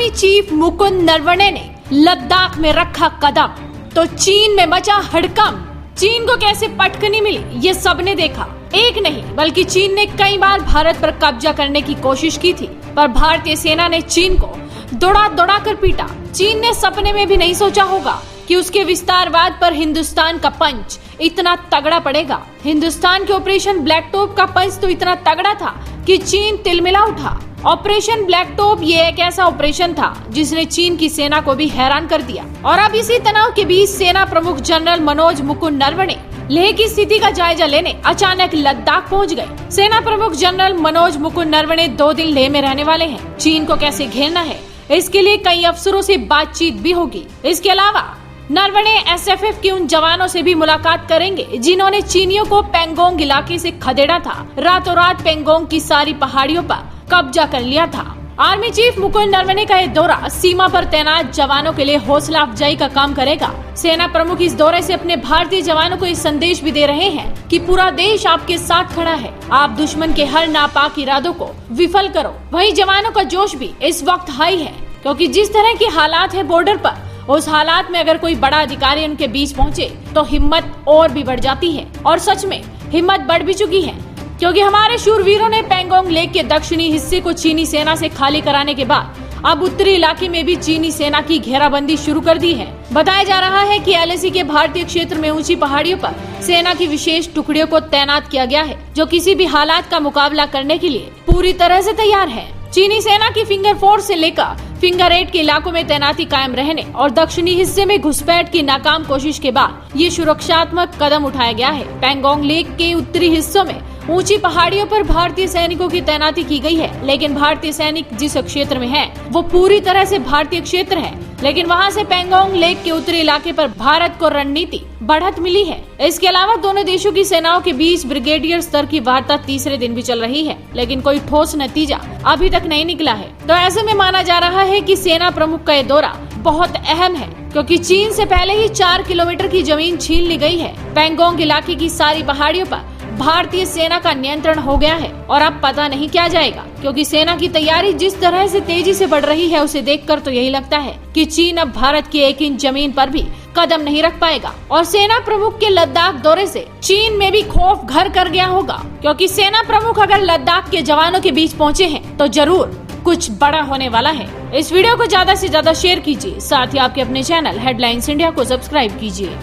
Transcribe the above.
Army chief Mukund Naravane ने लद्दाख में रखा कदम तो चीन में मचा हड़कंप। चीन को कैसे पटकनी मिली ये सबने देखा। एक नहीं बल्कि चीन ने कई बार भारत पर कब्जा करने की कोशिश की थी, पर भारतीय सेना ने चीन को दौड़ा कर पीटा। चीन ने सपने में भी नहीं सोचा होगा कि उसके विस्तारवाद पर हिंदुस्तान का पंच इतना तगड़ा पड़ेगा। हिंदुस्तान के ऑपरेशन ब्लैक टॉप का पंच तो इतना तगड़ा था कि चीन तिलमिला उठा। ऑपरेशन ब्लैक टॉप ये एक ऐसा ऑपरेशन था जिसने चीन की सेना को भी हैरान कर दिया। और अब इसी तनाव के बीच सेना प्रमुख जनरल मनोज मुकुंद नरवणे लेह की स्थिति का जायजा लेने अचानक लद्दाख पहुंच गए। सेना प्रमुख जनरल मनोज मुकुंद नरवणे 2 दिन लेह में रहने वाले हैं। चीन को कैसे घेरना है इसके लिए कई अफसरों से बातचीत भी होगी। इसके अलावा नरवणे एसएफएफ के उन जवानों से भी मुलाकात करेंगे जिन्होंने चीनियों को पेंगोंग इलाके से खदेड़ा था। रातों रात पेंगोंग की सारी पहाड़ियों पर कब्जा कर लिया था। आर्मी चीफ मुकुंद नरवणे का यह दौरा सीमा पर तैनात जवानों के लिए हौसला अफजाई का काम करेगा। सेना प्रमुख इस दौरे से अपने भारतीय जवानों को इस संदेश भी दे रहे हैं कि पूरा देश आपके साथ खड़ा है। आप दुश्मन के हर नापाक इरादों को विफल करो। वहीं जवानों का जोश भी इस वक्त हाई है, क्योंकि जिस तरह के हालात है बॉर्डर पर, उस हालात में अगर कोई बड़ा अधिकारी उनके बीच पहुंचे तो हिम्मत और भी बढ़ जाती है। और सच में हिम्मत बढ़ भी चुकी है, क्योंकि हमारे शूरवीरों ने पेंगोंग लेक के दक्षिणी हिस्से को चीनी सेना से खाली कराने के बाद अब उत्तरी इलाके में भी चीनी सेना की घेराबंदी शुरू कर दी है। बताया जा रहा है कि एलएसी के भारतीय क्षेत्र में ऊंची पहाड़ियों पर सेना की विशेष टुकड़ियों को तैनात किया गया है, जो किसी भी हालात का मुकाबला करने के लिए पूरी तरह से तैयार है। चीनी सेना की फिंगर 4 से लेकर फिंगर 8 के इलाकों में तैनाती कायम रहने और दक्षिणी हिस्से में घुसपैठ की नाकाम कोशिश के बाद ये सुरक्षात्मक कदम उठाया गया है। पेंगोंग लेक के उत्तरी हिस्सों में ऊंची पहाड़ियों पर भारतीय सैनिकों की तैनाती की गई है, लेकिन भारतीय सैनिक जिस क्षेत्र में हैं, वो पूरी तरह से भारतीय क्षेत्र है। लेकिन वहां से पेंगोंग लेक के उत्तरी इलाके पर भारत को रणनीति बढ़त मिली है। इसके अलावा दोनों देशों की सेनाओं के बीच ब्रिगेडियर स्तर की वार्ता तीसरे दिन भी चल रही है, लेकिन कोई ठोस नतीजा अभी तक नहीं निकला है। तो ऐसे में माना जा रहा है कि सेना प्रमुख का ये दौरा बहुत अहम है, क्योंकि चीन से पहले ही 4 किलोमीटर की जमीन छीन ली गई है। पेंगोंग इलाके की सारी पहाड़ियों पर भारतीय सेना का नियंत्रण हो गया है और अब पता नहीं क्या जाएगा, क्योंकि सेना की तैयारी जिस तरह से तेजी से बढ़ रही है उसे देखकर तो यही लगता है कि चीन अब भारत की 1 इंच जमीन पर भी कदम नहीं रख पाएगा। और सेना प्रमुख के लद्दाख दौरे से चीन में भी खौफ घर कर गया होगा, क्योंकि सेना प्रमुख अगर लद्दाख के जवानों के बीच पहुँचे हैं तो जरूर कुछ बड़ा होने वाला है। इस वीडियो को ज्यादा से ज्यादा शेयर कीजिए, साथ ही आपके अपने चैनल हेडलाइंस इंडिया को सब्सक्राइब कीजिए।